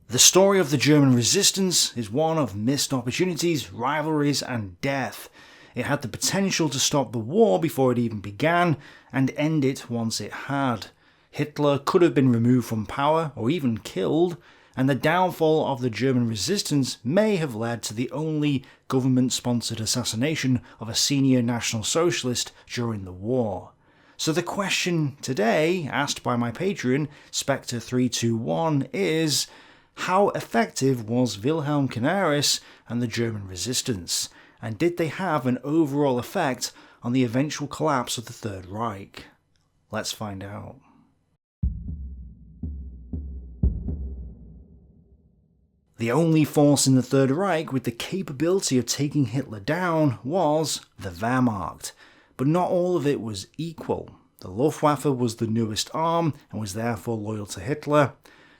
The story of the German resistance is one of missed opportunities, rivalries, and death. It had the potential to stop the war before it even began, and end it once it had. Hitler could have been removed from power, or even killed, and the downfall of the German resistance may have led to the only government-sponsored assassination of a senior National Socialist during the war. So the question today, asked by my Patreon, Spectre321, is: how effective was Wilhelm Canaris and the German resistance? And did they have an overall effect on the eventual collapse of the Third Reich? Let's find out. The only force in the Third Reich with the capability of taking Hitler down was the Wehrmacht. But not all of it was equal. The Luftwaffe was the newest arm and was therefore loyal to Hitler.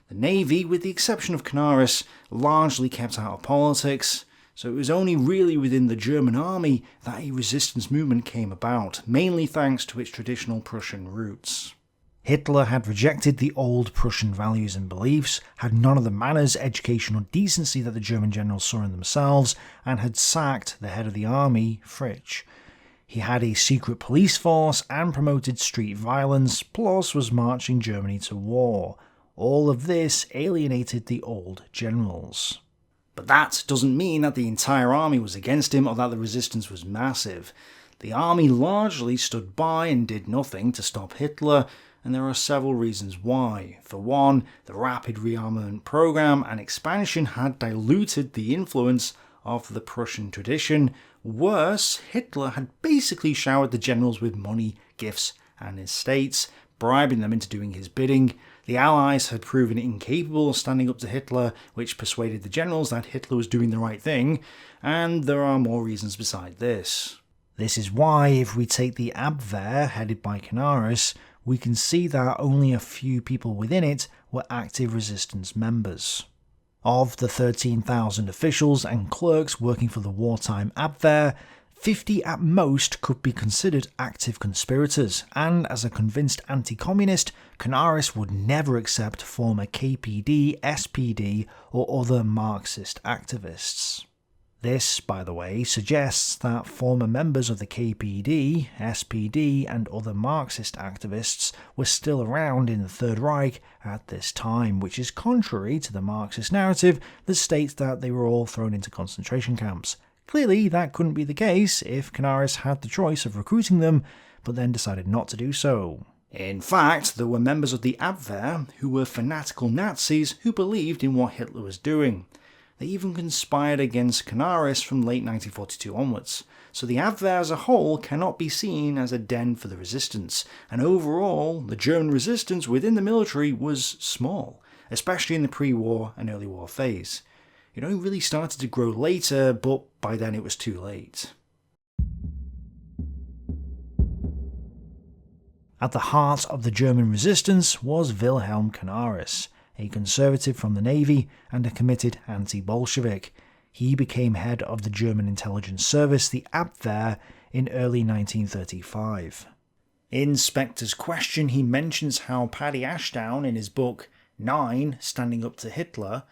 The Navy, with the exception of Canaris, largely kept out of politics, so it was only really within the German army that a resistance movement came about, mainly thanks to its traditional Prussian roots. Hitler had rejected the old Prussian values and beliefs, had none of the manners, education or decency that the German generals saw in themselves, and had sacked the head of the army, Fritzsch. He had a secret police force and promoted street violence, plus was marching Germany to war. All of this alienated the old generals. But that doesn't mean that the entire army was against him or that the resistance was massive. The army largely stood by and did nothing to stop Hitler, and there are several reasons why. For one, the rapid rearmament program and expansion had diluted the influence of the Prussian tradition. Worse, Hitler had basically showered the generals with money, gifts, and estates, bribing them into doing his bidding. The Allies had proven incapable of standing up to Hitler, which persuaded the generals that Hitler was doing the right thing, and there are more reasons beside this. This is why, if we take the Abwehr, headed by Canaris, we can see that only a few people within it were active resistance members. Of the 13,000 officials and clerks working for the wartime Abwehr, 50 at most could be considered active conspirators, and as a convinced anti-communist, Canaris would never accept former KPD, SPD or other Marxist activists. This, by the way, suggests that former members of the KPD, SPD and other Marxist activists were still around in the Third Reich at this time, which is contrary to the Marxist narrative that states that they were all thrown into concentration camps. Clearly, that couldn't be the case if Canaris had the choice of recruiting them, but then decided not to do so. In fact, there were members of the Abwehr who were fanatical Nazis who believed in what Hitler was doing. They even conspired against Canaris from late 1942 onwards. So the Abwehr as a whole cannot be seen as a den for the resistance, and overall, the German resistance within the military was small, especially in the pre-war and early war phase. It only really started to grow later, but by then it was too late. At the heart of the German resistance was Wilhelm Canaris, a conservative from the Navy and a committed anti-Bolshevik. He became head of the German intelligence service, the Abwehr, in early 1935. In Spectre's question, he mentions how Paddy Ashdown in his book 9, Standing Up to Hitler,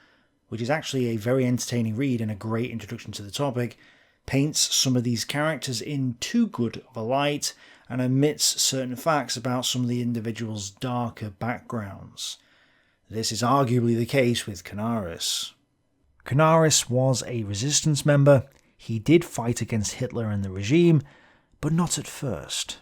which is actually a very entertaining read and a great introduction to the topic, paints some of these characters in too good of a light and omits certain facts about some of the individuals' darker backgrounds. This is arguably the case with Canaris. Canaris was a resistance member. He did fight against Hitler and the regime, but not at first.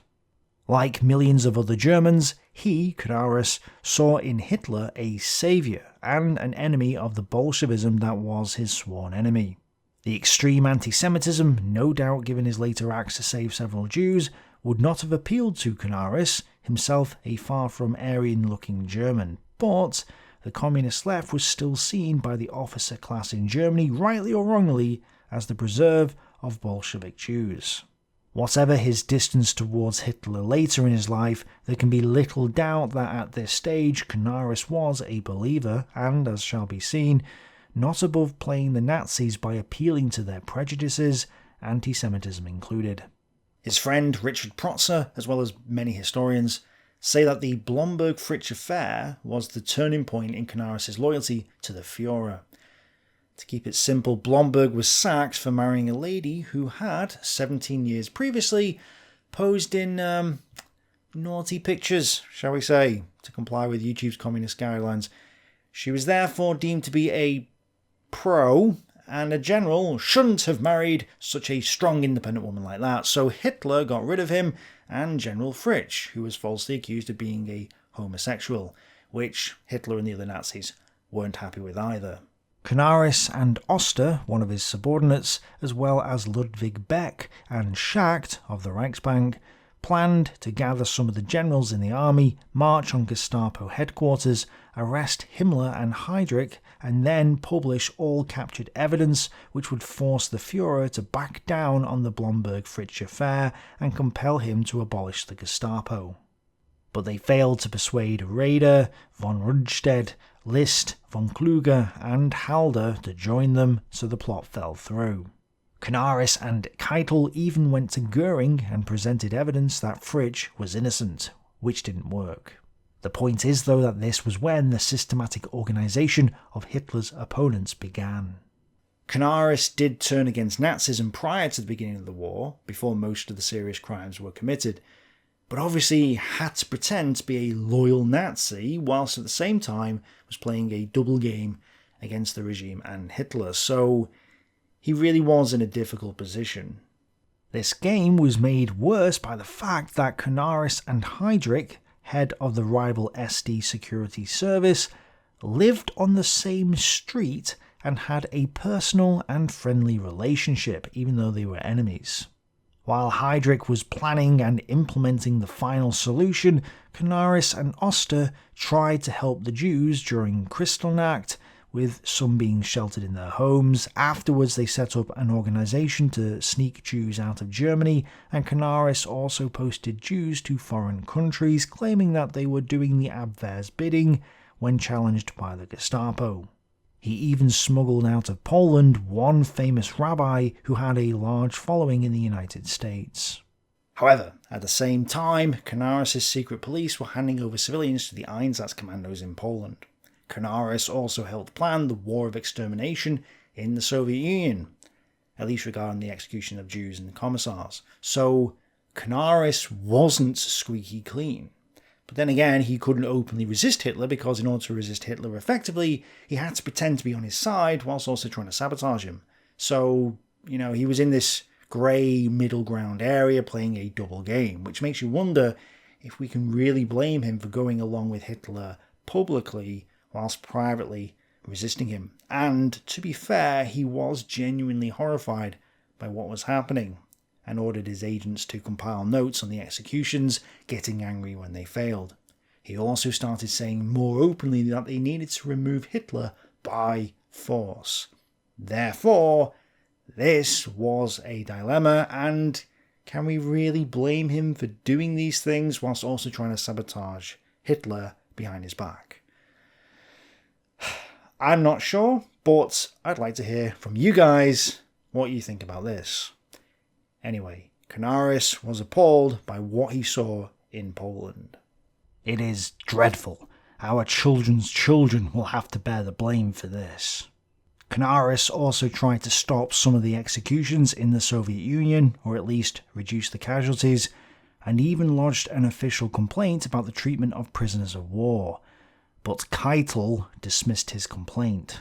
Like millions of other Germans, he, Canaris, saw in Hitler a saviour and an enemy of the Bolshevism that was his sworn enemy. The extreme anti-Semitism, no doubt given his later acts to save several Jews, would not have appealed to Canaris, himself a far from Aryan-looking German, but the communist left was still seen by the officer class in Germany, rightly or wrongly, as the preserve of Bolshevik Jews. Whatever his distance towards Hitler later in his life, there can be little doubt that at this stage Canaris was a believer and, as shall be seen, not above playing the Nazis by appealing to their prejudices, anti-Semitism included. His friend Richard Protzer, as well as many historians, say that the Blomberg-Fritsch affair was the turning point in Canaris' loyalty to the Führer. To keep it simple, Blomberg was sacked for marrying a lady who had, 17 years previously, posed in naughty pictures, shall we say, to comply with YouTube's communist guidelines. She was therefore deemed to be a pro, and a general shouldn't have married such a strong independent woman like that, so Hitler got rid of him and General Fritsch, who was falsely accused of being a homosexual, which Hitler and the other Nazis weren't happy with either. Canaris and Oster, one of his subordinates, as well as Ludwig Beck and Schacht of the Reichsbank, planned to gather some of the generals in the army, march on Gestapo headquarters, arrest Himmler and Heydrich, and then publish all captured evidence which would force the Führer to back down on the Blomberg-Fritsch affair and compel him to abolish the Gestapo. But they failed to persuade Raeder, von Rundstedt, List, von Kluge and Halder to join them, so the plot fell through. Canaris and Keitel even went to Göring and presented evidence that Fritsch was innocent, which didn't work. The point is, though, that this was when the systematic organisation of Hitler's opponents began. Canaris did turn against Nazism prior to the beginning of the war, before most of the serious crimes were committed, but obviously he had to pretend to be a loyal Nazi, whilst at the same time was playing a double game against the regime and Hitler, so he really was in a difficult position. This game was made worse by the fact that Canaris and Heydrich, head of the rival SD security service, lived on the same street and had a personal and friendly relationship, even though they were enemies. While Heydrich was planning and implementing the final solution, Canaris and Oster tried to help the Jews during Kristallnacht, with some being sheltered in their homes. Afterwards they set up an organisation to sneak Jews out of Germany, and Canaris also posted Jews to foreign countries, claiming that they were doing the Abwehr's bidding when challenged by the Gestapo. He even smuggled out of Poland one famous rabbi who had a large following in the United States. However, at the same time, Canaris' secret police were handing over civilians to the Einsatz commandos in Poland. Canaris also helped plan the war of extermination in the Soviet Union, at least regarding the execution of Jews and commissars. So Canaris wasn't squeaky clean. But then again, he couldn't openly resist Hitler, because in order to resist Hitler effectively, he had to pretend to be on his side whilst also trying to sabotage him. So, he was in this grey middle ground area playing a double game, which makes you wonder if we can really blame him for going along with Hitler publicly whilst privately resisting him. And to be fair, he was genuinely horrified by what was happening and ordered his agents to compile notes on the executions, getting angry when they failed. He also started saying more openly that they needed to remove Hitler by force. Therefore, this was a dilemma, and can we really blame him for doing these things whilst also trying to sabotage Hitler behind his back? I'm not sure, but I'd like to hear from you guys what you think about this. Anyway, Canaris was appalled by what he saw in Poland. It is dreadful. Our children's children will have to bear the blame for this. Canaris also tried to stop some of the executions in the Soviet Union, or at least reduce the casualties, and even lodged an official complaint about the treatment of prisoners of war. But Keitel dismissed his complaint.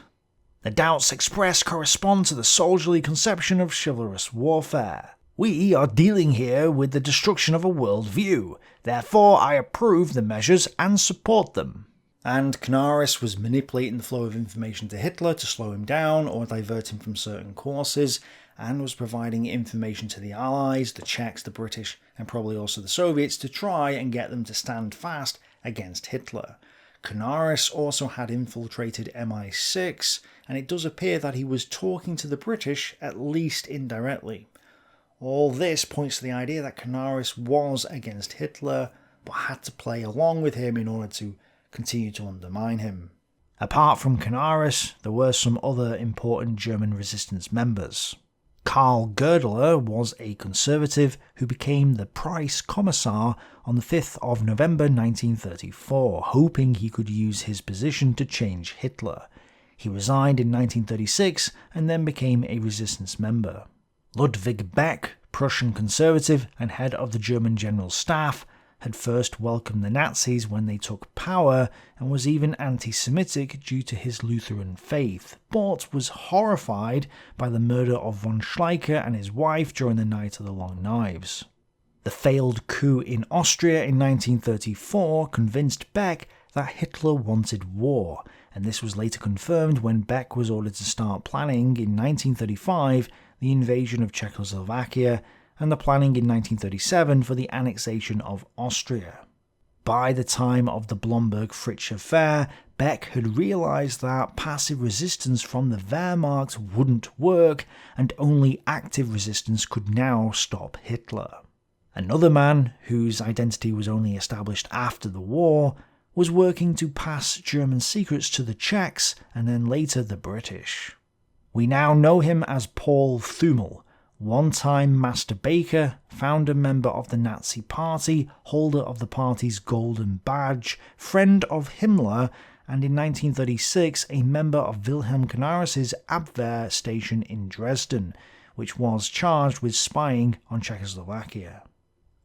The doubts expressed correspond to the soldierly conception of chivalrous warfare. We are dealing here with the destruction of a world view, therefore I approve the measures and support them. And Canaris was manipulating the flow of information to Hitler to slow him down or divert him from certain courses, and was providing information to the Allies, the Czechs, the British, and probably also the Soviets to try and get them to stand fast against Hitler. Canaris also had infiltrated MI6, and it does appear that he was talking to the British, at least indirectly. All this points to the idea that Canaris was against Hitler, but had to play along with him in order to continue to undermine him. Apart from Canaris, there were some other important German resistance members. Karl Goerdeler was a conservative who became the Price Commissar on the 5th of November 1934, hoping he could use his position to change Hitler. He resigned in 1936 and then became a resistance member. Ludwig Beck, Prussian conservative and head of the German General Staff, had first welcomed the Nazis when they took power and was even anti-Semitic due to his Lutheran faith, but was horrified by the murder of von Schleicher and his wife during the Night of the Long Knives. The failed coup in Austria in 1934 convinced Beck that Hitler wanted war, and this was later confirmed when Beck was ordered to start planning in 1935 the invasion of Czechoslovakia and the planning in 1937 for the annexation of Austria. By the time of the Blomberg-Fritsch affair, Beck had realised that passive resistance from the Wehrmacht wouldn't work, and only active resistance could now stop Hitler. Another man, whose identity was only established after the war, was working to pass German secrets to the Czechs and then later the British. We now know him as Paul Thümmel, one-time master baker, founder member of the Nazi Party, holder of the party's Golden Badge, friend of Himmler, and in 1936 a member of Wilhelm Canaris' Abwehr station in Dresden, which was charged with spying on Czechoslovakia.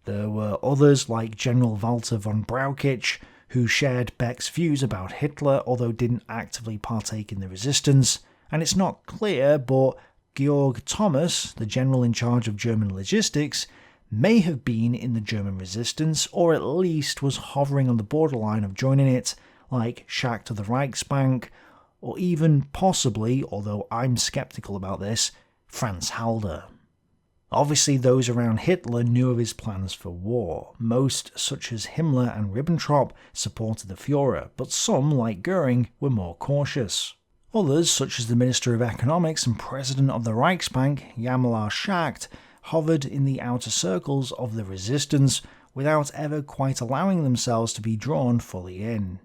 There were others like General Walter von Brauchitsch, who shared Beck's views about Hitler although didn't actively partake in the resistance, and it's not clear, but Georg Thomas, the general in charge of German logistics, may have been in the German resistance, or at least was hovering on the borderline of joining it, like Schacht to the Reichsbank, or even possibly, although I'm skeptical about this, Franz Halder. Obviously those around Hitler knew of his plans for war. Most, such as Himmler and Ribbentrop, supported the Führer, but some, like Goering, were more cautious. Others, such as the Minister of Economics and President of the Reichsbank, Jämmerler Schacht, hovered in the outer circles of the resistance without ever quite allowing themselves to be drawn fully in.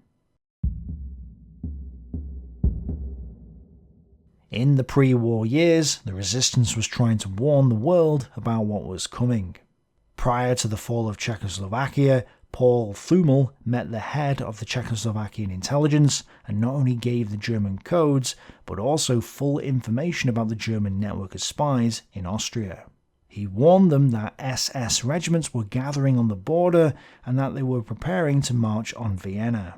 In the pre-war years, the resistance was trying to warn the world about what was coming. Prior to the fall of Czechoslovakia, Paul Thümmel met the head of the Czechoslovakian intelligence and not only gave the German codes, but also full information about the German network of spies in Austria. He warned them that SS regiments were gathering on the border and that they were preparing to march on Vienna.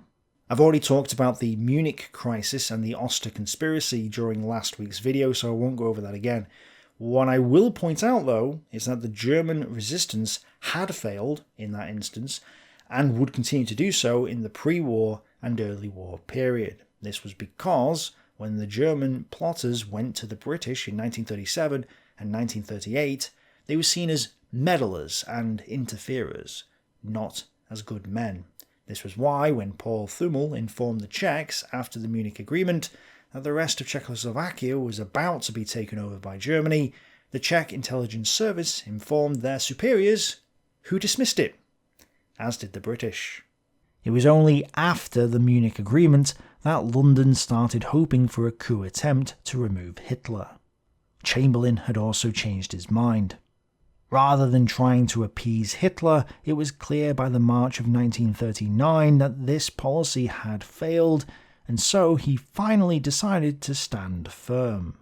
I've already talked about the Munich crisis and the Oster conspiracy during last week's video, so I won't go over that again. What I will point out, though, is that the German resistance had failed in that instance, and would continue to do so in the pre-war and early war period. This was because when the German plotters went to the British in 1937 and 1938, they were seen as meddlers and interferers, not as good men. This was why, when Paul Thümmel informed the Czechs after the Munich Agreement that the rest of Czechoslovakia was about to be taken over by Germany, the Czech intelligence service informed their superiors, who dismissed it, as did the British. It was only after the Munich Agreement that London started hoping for a coup attempt to remove Hitler. Chamberlain had also changed his mind. Rather than trying to appease Hitler, it was clear by the March of 1939 that this policy had failed, and so he finally decided to stand firm.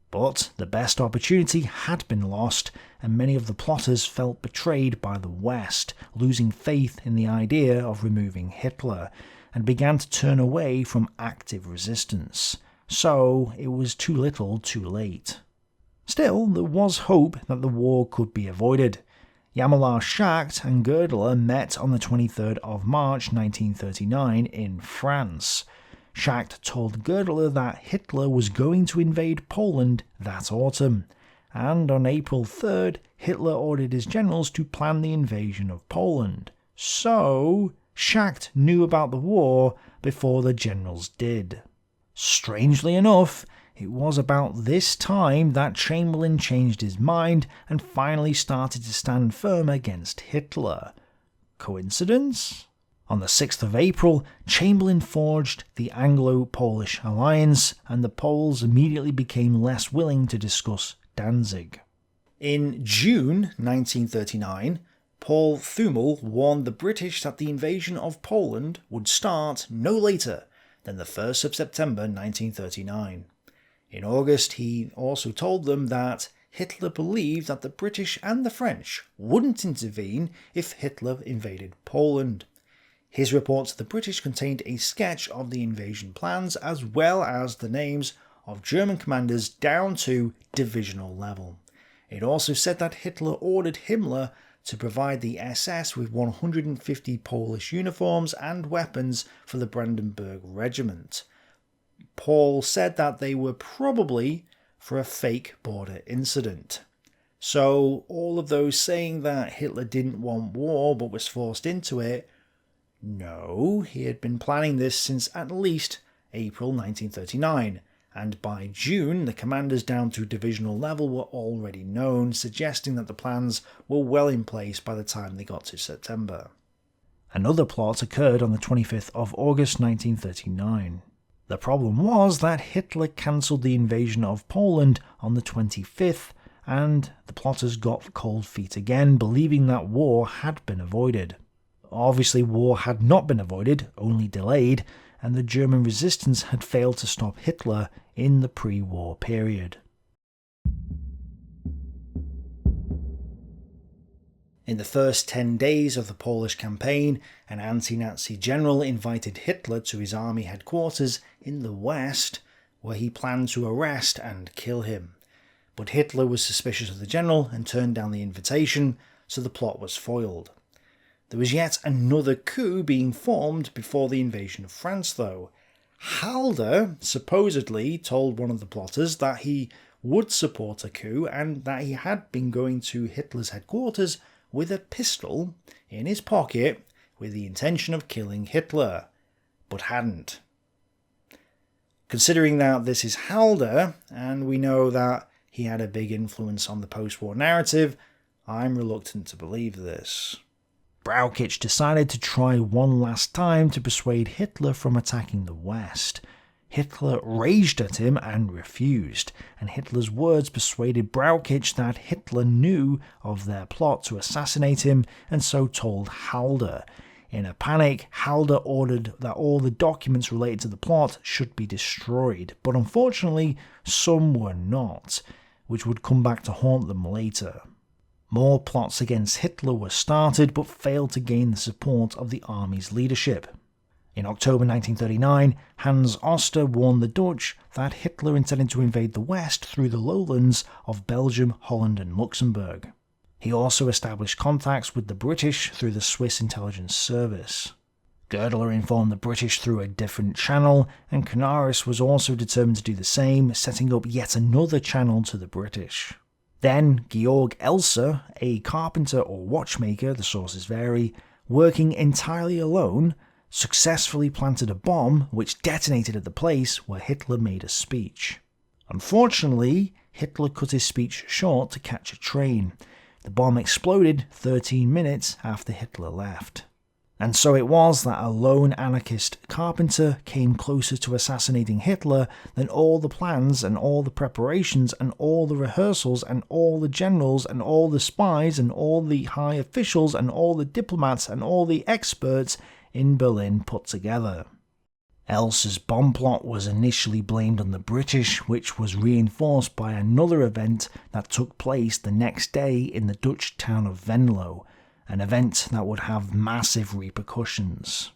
But the best opportunity had been lost, and many of the plotters felt betrayed by the West, losing faith in the idea of removing Hitler, and began to turn away from active resistance. So it was too little too late. Still, there was hope that the war could be avoided. Jämmerler Schacht and Goerdeler met on the 23rd of March 1939 in France. Schacht told Goerdeler that Hitler was going to invade Poland that autumn, and on April 3rd, Hitler ordered his generals to plan the invasion of Poland. So, Schacht knew about the war before the generals did. Strangely enough, it was about this time that Chamberlain changed his mind and finally started to stand firm against Hitler. Coincidence? On the 6th of April, Chamberlain forged the Anglo-Polish alliance, and the Poles immediately became less willing to discuss Danzig. In June 1939, Paul Thümmel warned the British that the invasion of Poland would start no later than the 1st of September 1939. In August, he also told them that Hitler believed that the British and the French wouldn't intervene if Hitler invaded Poland. His report to the British contained a sketch of the invasion plans as well as the names of German commanders down to divisional level. It also said that Hitler ordered Himmler to provide the SS with 150 Polish uniforms and weapons for the Brandenburg Regiment. Paul said that they were probably for a fake border incident. So all of those saying that Hitler didn't want war but was forced into it, no, he had been planning this since at least April 1939. And by June, the commanders down to divisional level were already known, suggesting that the plans were well in place by the time they got to September. Another plot occurred on the 25th of August 1939. The problem was that Hitler cancelled the invasion of Poland on the 25th, and the plotters got cold feet again, believing that war had been avoided. Obviously, war had not been avoided, only delayed, and the German resistance had failed to stop Hitler in the pre-war period. In the first 10 days of the Polish campaign, an anti-Nazi general invited Hitler to his army headquarters in the west, where he planned to arrest and kill him. But Hitler was suspicious of the general and turned down the invitation, so the plot was foiled. There was yet another coup being formed before the invasion of France, though. Halder supposedly told one of the plotters that he would support a coup and that he had been going to Hitler's headquarters with a pistol in his pocket with the intention of killing Hitler, but hadn't. Considering that this is Halder, and we know that he had a big influence on the post-war narrative, I'm reluctant to believe this. Brauchitsch decided to try one last time to persuade Hitler from attacking the West. Hitler raged at him and refused, and Hitler's words persuaded Brauchitsch that Hitler knew of their plot to assassinate him, and so told Halder. In a panic, Halder ordered that all the documents related to the plot should be destroyed, but unfortunately some were not, which would come back to haunt them later. More plots against Hitler were started, but failed to gain the support of the army's leadership. In October 1939, Hans Oster warned the Dutch that Hitler intended to invade the West through the lowlands of Belgium, Holland and Luxembourg. He also established contacts with the British through the Swiss intelligence service. Girdler informed the British through a different channel, and Canaris was also determined to do the same, setting up yet another channel to the British. Then, Georg Elser, a carpenter or watchmaker, the sources vary, working entirely alone, successfully planted a bomb which detonated at the place where Hitler made a speech. Unfortunately, Hitler cut his speech short to catch a train. The bomb exploded 13 minutes after Hitler left. And so it was that a lone anarchist carpenter came closer to assassinating Hitler than all the plans and all the preparations and all the rehearsals and all the generals and all the spies and all the high officials and all the diplomats and all the experts in Berlin put together. Elser's bomb plot was initially blamed on the British, which was reinforced by another event that took place the next day in the Dutch town of Venlo, an event that would have massive repercussions.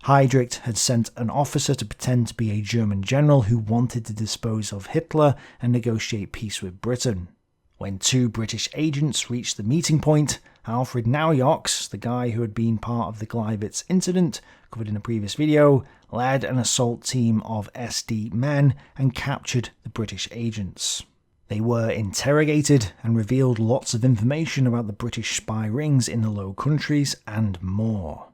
Heydrich had sent an officer to pretend to be a German general who wanted to dispose of Hitler and negotiate peace with Britain. When two British agents reached the meeting point, Alfred Naujoks, the guy who had been part of the Gleiwitz incident, covered in a previous video, led an assault team of SD men and captured the British agents. They were interrogated and revealed lots of information about the British spy rings in the Low Countries and more.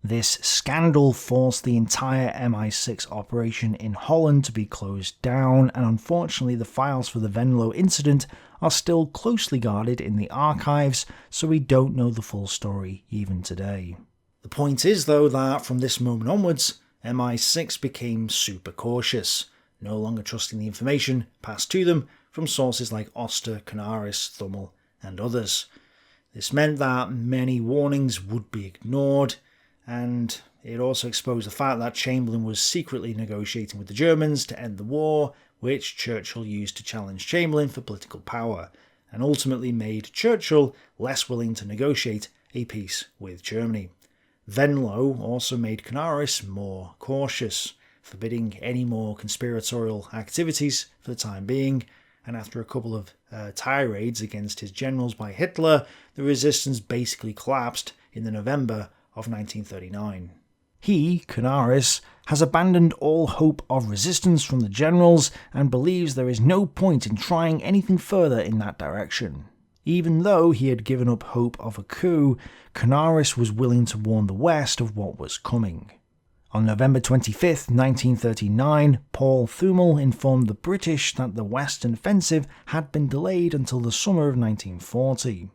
This scandal forced the entire MI6 operation in Holland to be closed down, and unfortunately the files for the Venlo incident are still closely guarded in the archives, so we don't know the full story even today. The point is though that from this moment onwards, MI6 became super cautious, no longer trusting the information passed to them from sources like Oster, Canaris, Thümmel, and others. This meant that many warnings would be ignored, and it also exposed the fact that Chamberlain was secretly negotiating with the Germans to end the war, which Churchill used to challenge Chamberlain for political power, and ultimately made Churchill less willing to negotiate a peace with Germany. Venlo also made Canaris more cautious, forbidding any more conspiratorial activities for the time being, and after a couple of tirades against his generals by Hitler, the resistance basically collapsed in the November of 1939. He, Canaris, has abandoned all hope of resistance from the generals and believes there is no point in trying anything further in that direction. Even though he had given up hope of a coup, Canaris was willing to warn the West of what was coming. On November 25, 1939, Paul Thümmel informed the British that the Western offensive had been delayed until the summer of 1940.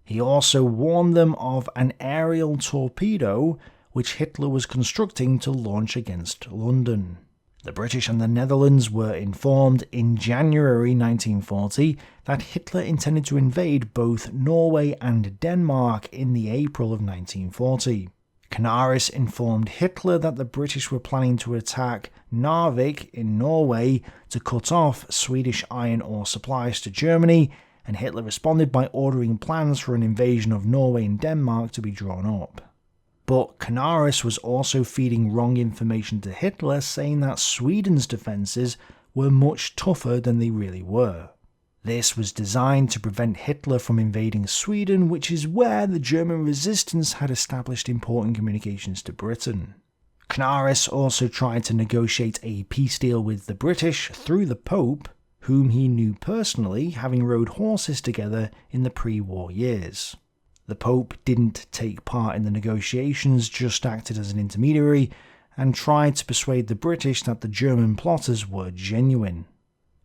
He also warned them of an aerial torpedo which Hitler was constructing to launch against London. The British and the Netherlands were informed in January 1940 that Hitler intended to invade both Norway and Denmark in the April of 1940. Canaris informed Hitler that the British were planning to attack Narvik in Norway to cut off Swedish iron ore supplies to Germany, and Hitler responded by ordering plans for an invasion of Norway and Denmark to be drawn up. But Canaris was also feeding wrong information to Hitler, saying that Sweden's defences were much tougher than they really were. This was designed to prevent Hitler from invading Sweden, which is where the German resistance had established important communications to Britain. Canaris also tried to negotiate a peace deal with the British through the Pope, whom he knew personally, having rode horses together in the pre-war years. The Pope didn't take part in the negotiations, just acted as an intermediary, and tried to persuade the British that the German plotters were genuine.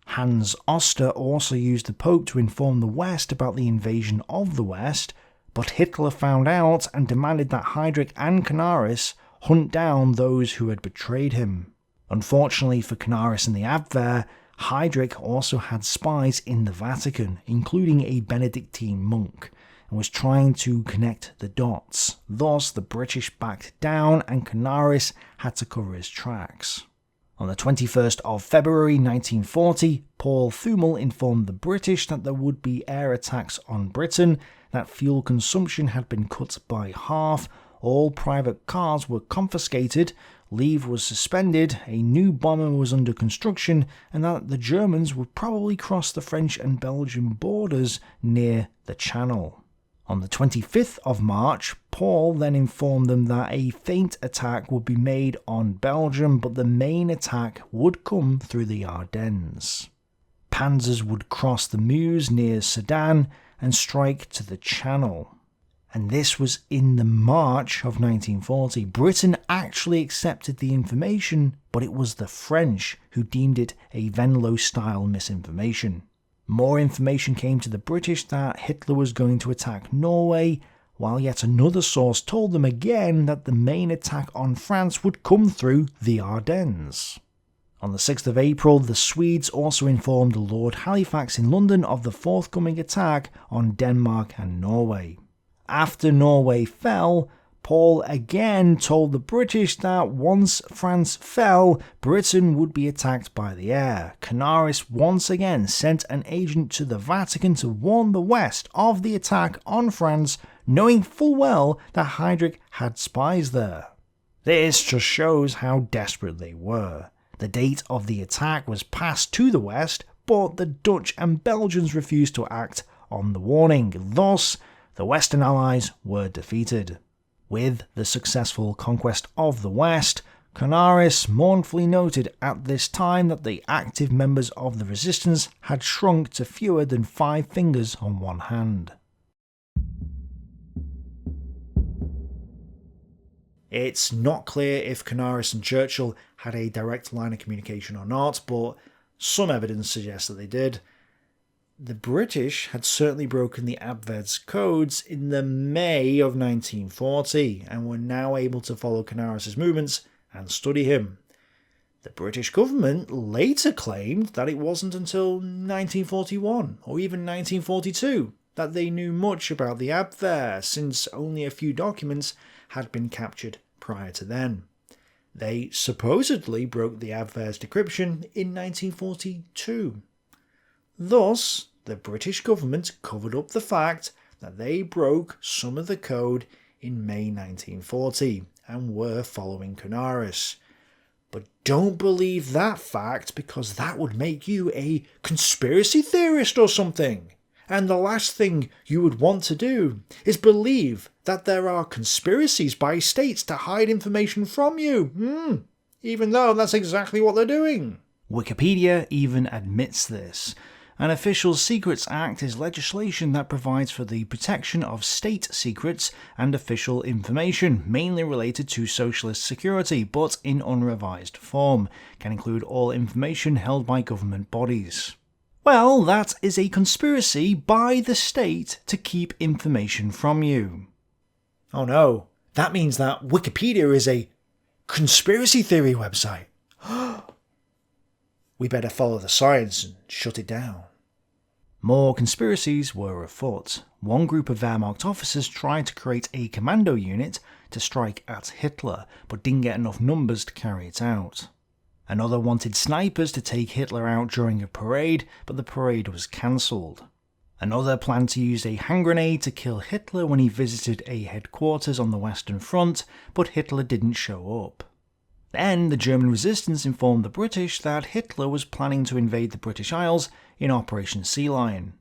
Hans Oster also used the Pope to inform the West about the invasion of the West, but Hitler found out and demanded that Heydrich and Canaris hunt down those who had betrayed him. Unfortunately for Canaris and the Abwehr, Heydrich also had spies in the Vatican, including a Benedictine monk, and was trying to connect the dots. Thus, the British backed down and Canaris had to cover his tracks. On the 21st of February 1940, Paul Thümmel informed the British that there would be air attacks on Britain, that fuel consumption had been cut by half, all private cars were confiscated, leave was suspended, a new bomber was under construction, and that the Germans would probably cross the French and Belgian borders near the Channel. On the 25th of March, Paul then informed them that a feint attack would be made on Belgium, but the main attack would come through the Ardennes. Panzers would cross the Meuse near Sedan and strike to the Channel. And this was in the March of 1940. Britain actually accepted the information, but it was the French who deemed it a Venlo-style misinformation. More information came to the British that Hitler was going to attack Norway, while yet another source told them again that the main attack on France would come through the Ardennes. On the 6th of April, the Swedes also informed Lord Halifax in London of the forthcoming attack on Denmark and Norway. After Norway fell, Paul again told the British that once France fell, Britain would be attacked by the air. Canaris once again sent an agent to the Vatican to warn the West of the attack on France, knowing full well that Heydrich had spies there. This just shows how desperate they were. The date of the attack was passed to the West, but the Dutch and Belgians refused to act on the warning. Thus, the Western Allies were defeated. With the successful conquest of the West, Canaris mournfully noted at this time that the active members of the resistance had shrunk to fewer than 5 fingers on one hand. It's not clear if Canaris and Churchill had a direct line of communication or not, but some evidence suggests that they did. The British had certainly broken the Abwehr's codes in the May of 1940 and were now able to follow Canaris' movements and study him. The British government later claimed that it wasn't until 1941 or even 1942 that they knew much about the Abwehr, since only a few documents had been captured prior to then. They supposedly broke the Abwehr's decryption in 1942. Thus, the British government covered up the fact that they broke some of the code in May 1940 and were following Canaris. But don't believe that fact, because that would make you a conspiracy theorist or something. And the last thing you would want to do is believe that there are conspiracies by states to hide information from you, even though that's exactly what they're doing. Wikipedia even admits this. An Official Secrets Act is legislation that provides for the protection of state secrets and official information, mainly related to socialist security, but in unrevised form. Can include all information held by government bodies. Well, that is a conspiracy by the state to keep information from you. Oh no, that means that Wikipedia is a conspiracy theory website. We better follow the science and shut it down. More conspiracies were afoot. One group of Wehrmacht officers tried to create a commando unit to strike at Hitler, but didn't get enough numbers to carry it out. Another wanted snipers to take Hitler out during a parade, but the parade was cancelled. Another planned to use a hand grenade to kill Hitler when he visited a headquarters on the Western Front, but Hitler didn't show up. Then the German resistance informed the British that Hitler was planning to invade the British Isles in Operation Sea Lion.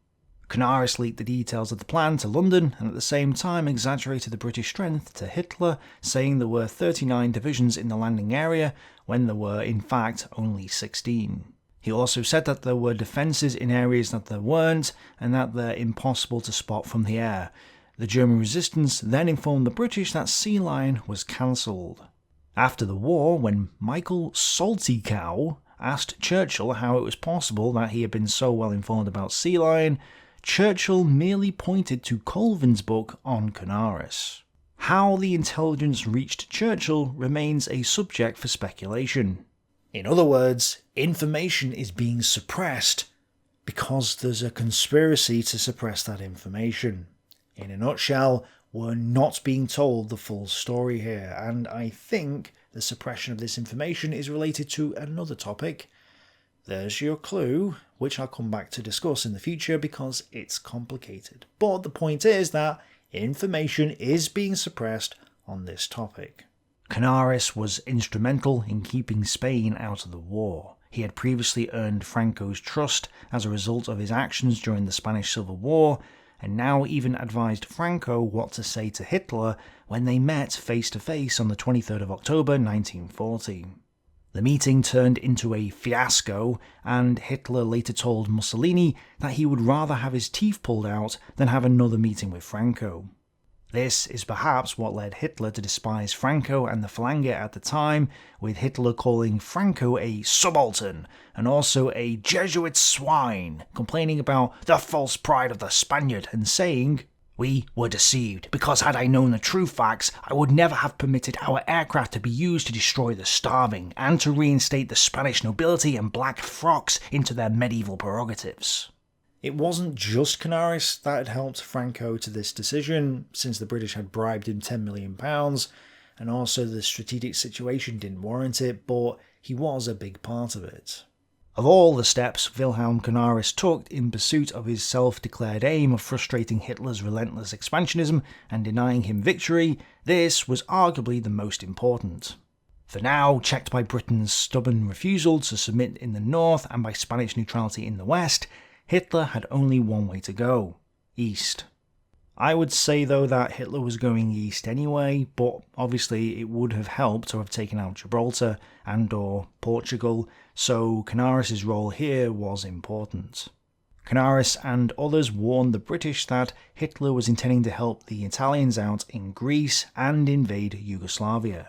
Canaris leaked the details of the plan to London and at the same time exaggerated the British strength to Hitler, saying there were 39 divisions in the landing area when there were in fact only 16. He also said that there were defences in areas that there weren't and that they're impossible to spot from the air. The German resistance then informed the British that Sea Lion was cancelled. After the war, when Michael Saltykov asked Churchill how it was possible that he had been so well informed about Sea Lion, Churchill merely pointed to Colvin's book on Canaris. How the intelligence reached Churchill remains a subject for speculation. In other words, information is being suppressed because there's a conspiracy to suppress that information. In a nutshell, we're not being told the full story here, and I think the suppression of this information is related to another topic. There's your clue, which I'll come back to discuss in the future because it's complicated. But the point is that information is being suppressed on this topic. Canaris was instrumental in keeping Spain out of the war. He had previously earned Franco's trust as a result of his actions during the Spanish Civil War, and now even advised Franco what to say to Hitler when they met face-to-face on the 23rd of October 1940. The meeting turned into a fiasco, and Hitler later told Mussolini that he would rather have his teeth pulled out than have another meeting with Franco. This is perhaps what led Hitler to despise Franco and the Falange at the time, with Hitler calling Franco a subaltern and also a Jesuit swine, complaining about the false pride of the Spaniard and saying, "We were deceived, because had I known the true facts, I would never have permitted our aircraft to be used to destroy the starving and to reinstate the Spanish nobility and black frocks into their medieval prerogatives." It wasn't just Canaris that had helped Franco to this decision, since the British had bribed him £10 million, and also the strategic situation didn't warrant it, but he was a big part of it. Of all the steps Wilhelm Canaris took in pursuit of his self-declared aim of frustrating Hitler's relentless expansionism and denying him victory, this was arguably the most important. For now, checked by Britain's stubborn refusal to submit in the north and by Spanish neutrality in the west, Hitler had only one way to go: east. I would say though that Hitler was going east anyway, but obviously it would have helped to have taken out Gibraltar and/or Portugal, so Canaris' role here was important. Canaris and others warned the British that Hitler was intending to help the Italians out in Greece and invade Yugoslavia.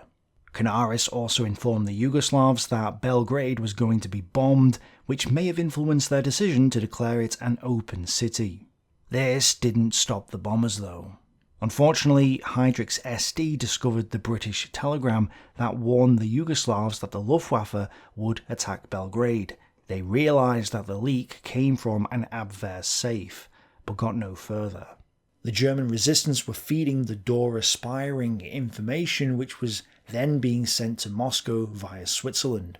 Canaris also informed the Yugoslavs that Belgrade was going to be bombed, which may have influenced their decision to declare it an open city. This didn't stop the bombers though. Unfortunately, Heydrich's SD discovered the British telegram that warned the Yugoslavs that the Luftwaffe would attack Belgrade. They realised that the leak came from an Abwehr safe, but got no further. The German resistance were feeding the Dora spy ring information, which was then being sent to Moscow via Switzerland.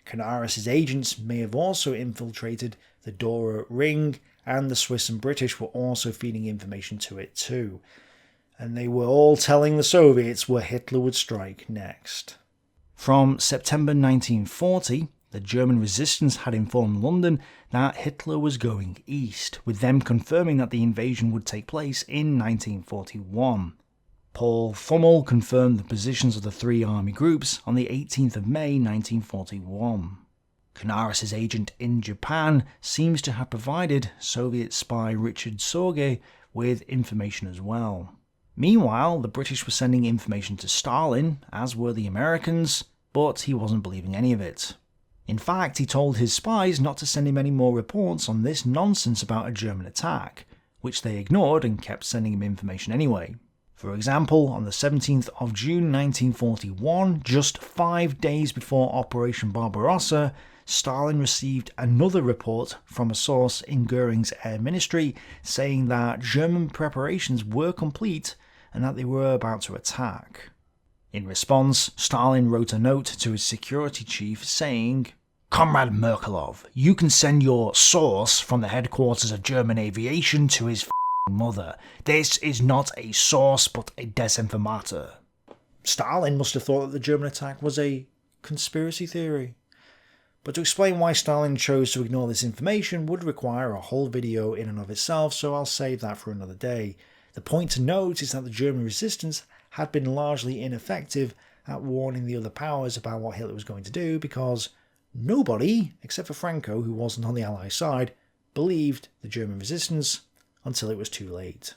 Canaris' agents may have also infiltrated the Dora ring, and the Swiss and British were also feeding information to it too. And they were all telling the Soviets where Hitler would strike next. From September 1940, the German resistance had informed London that Hitler was going east, with them confirming that the invasion would take place in 1941. Paul Thümmel confirmed the positions of the three army groups on the 18th of May 1941. Canaris' agent in Japan seems to have provided Soviet spy Richard Sorge with information as well. Meanwhile, the British were sending information to Stalin, as were the Americans, but he wasn't believing any of it. In fact, he told his spies not to send him any more reports on this nonsense about a German attack, which they ignored and kept sending him information anyway. For example, on the 17th of June 1941, just 5 days before Operation Barbarossa, Stalin received another report from a source in Goering's Air Ministry saying that German preparations were complete and that they were about to attack. In response, Stalin wrote a note to his security chief saying, "Comrade Merkelov, you can send your source from the headquarters of German aviation to his mother. This is not a source but a desinformator." Stalin must have thought that the German attack was a conspiracy theory. But to explain why Stalin chose to ignore this information would require a whole video in and of itself, so I'll save that for another day. The point to note is that the German resistance had been largely ineffective at warning the other powers about what Hitler was going to do, because nobody, except for Franco, who wasn't on the Allied side, believed the German resistance until it was too late.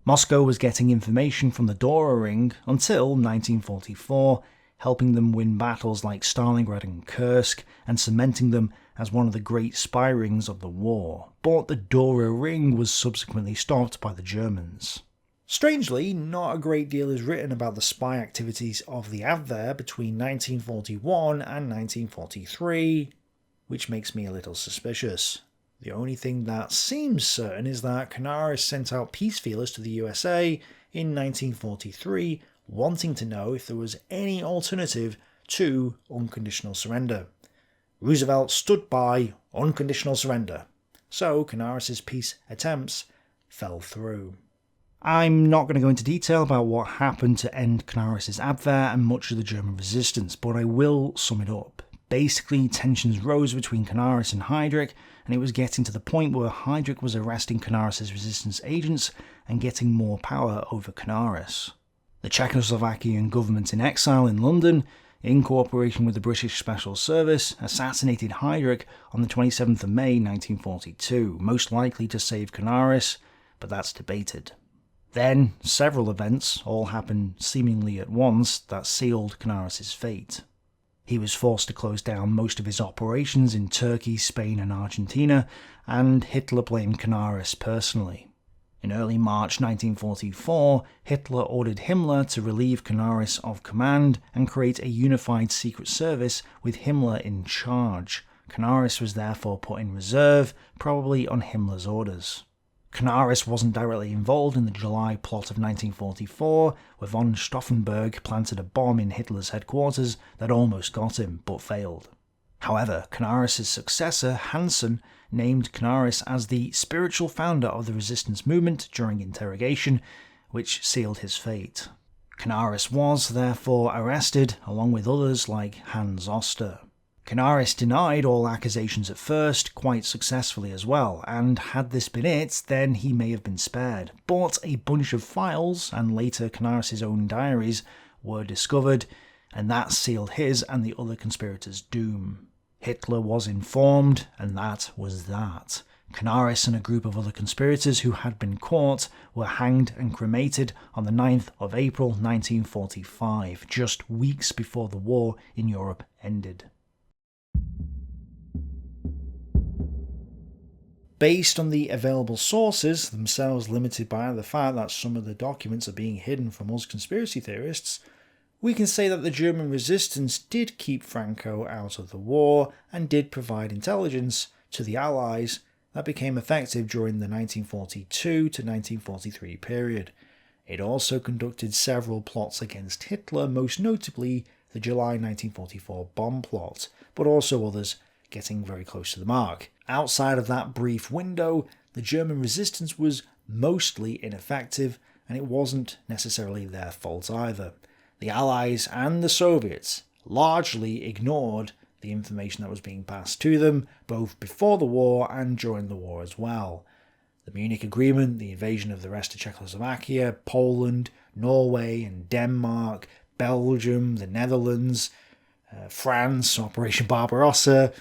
Moscow was getting information from the Dora Ring until 1944, helping them win battles like Stalingrad and Kursk, and cementing them as one of the great spy rings of the war. But the Dora Ring was subsequently stopped by the Germans. Strangely, not a great deal is written about the spy activities of the Abwehr between 1941 and 1943, which makes me a little suspicious. The only thing that seems certain is that Canaris sent out peace feelers to the USA in 1943, wanting to know if there was any alternative to unconditional surrender. Roosevelt stood by unconditional surrender, so Canaris' peace attempts fell through. I'm not going to go into detail about what happened to end Canaris' Abwehr and much of the German resistance, but I will sum it up. Basically, tensions rose between Canaris and Heydrich, and it was getting to the point where Heydrich was arresting Canaris' resistance agents and getting more power over Canaris. The Czechoslovakian government in exile in London, in cooperation with the British Special Service, assassinated Heydrich on the 27th of May 1942, most likely to save Canaris, but that's debated. Then, several events all happened seemingly at once that sealed Canaris' fate. He was forced to close down most of his operations in Turkey, Spain and Argentina, and Hitler blamed Canaris personally. In early March 1944, Hitler ordered Himmler to relieve Canaris of command and create a unified secret service with Himmler in charge. Canaris was therefore put in reserve, probably on Himmler's orders. Canaris wasn't directly involved in the July plot of 1944, where von Stauffenberg planted a bomb in Hitler's headquarters that almost got him, but failed. However, Canaris' successor, Hansen, named Canaris as the spiritual founder of the resistance movement during interrogation, which sealed his fate. Canaris was, therefore, arrested, along with others like Hans Oster. Canaris denied all accusations at first, quite successfully as well, and had this been it, then he may have been spared. But a bunch of files, and later Canaris' own diaries, were discovered, and that sealed his and the other conspirators' doom. Hitler was informed, and that was that. Canaris and a group of other conspirators who had been caught were hanged and cremated on the 9th of April 1945, just weeks before the war in Europe ended. Based on the available sources, themselves limited by the fact that some of the documents are being hidden from us conspiracy theorists, we can say that the German resistance did keep Franco out of the war and did provide intelligence to the Allies that became effective during the 1942 to 1943 period. It also conducted several plots against Hitler, most notably the July 1944 bomb plot, but also others getting very close to the mark. Outside of that brief window, the German resistance was mostly ineffective, and it wasn't necessarily their fault either. The Allies and the Soviets largely ignored the information that was being passed to them, both before the war and during the war as well. The Munich Agreement, the invasion of the rest of Czechoslovakia, Poland, Norway and Denmark, Belgium, the Netherlands, France, Operation Barbarossa.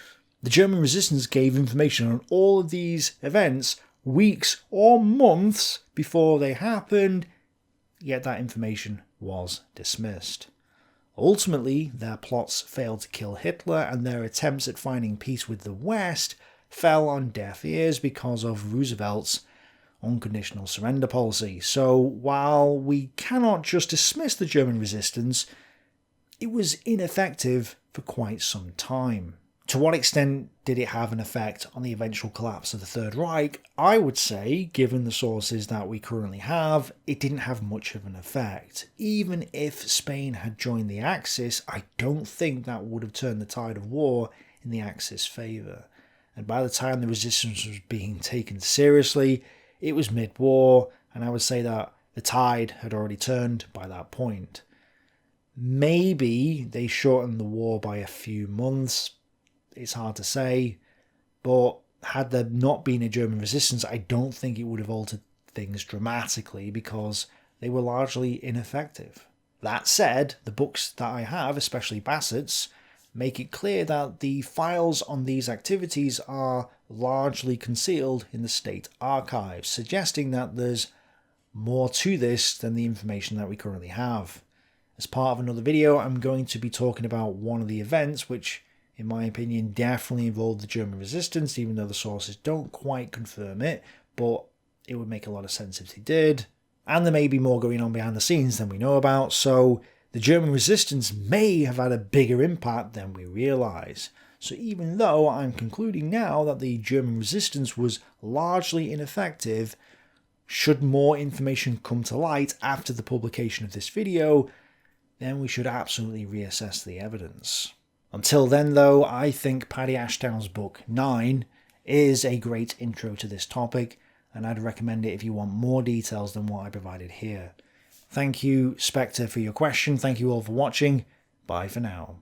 The German resistance gave information on all of these events weeks or months before they happened, yet that information was dismissed. Ultimately, their plots failed to kill Hitler, and their attempts at finding peace with the West fell on deaf ears because of Roosevelt's unconditional surrender policy. So while we cannot just dismiss the German resistance, it was ineffective for quite some time. To what extent did it have an effect on the eventual collapse of the Third Reich? I would say, given the sources that we currently have, it didn't have much of an effect. Even if Spain had joined the Axis, I don't think that would have turned the tide of war in the Axis' favour. And by the time the resistance was being taken seriously, it was mid-war, and I would say that the tide had already turned by that point. Maybe they shortened the war by a few months. It's hard to say, but had there not been a German resistance, I don't think it would have altered things dramatically because they were largely ineffective. That said, the books that I have, especially Bassett's, make it clear that the files on these activities are largely concealed in the state archives, suggesting that there's more to this than the information that we currently have. As part of another video, I'm going to be talking about one of the events which, in my opinion, definitely involved the German resistance, even though the sources don't quite confirm it, but it would make a lot of sense if they did. And there may be more going on behind the scenes than we know about, so the German resistance may have had a bigger impact than we realise. So even though I'm concluding now that the German resistance was largely ineffective, should more information come to light after the publication of this video, then we should absolutely reassess the evidence. Until then though, I think Paddy Ashdown's book 9 is a great intro to this topic, and I'd recommend it if you want more details than what I provided here. Thank you, Spectre, for your question. Thank you all for watching. Bye for now.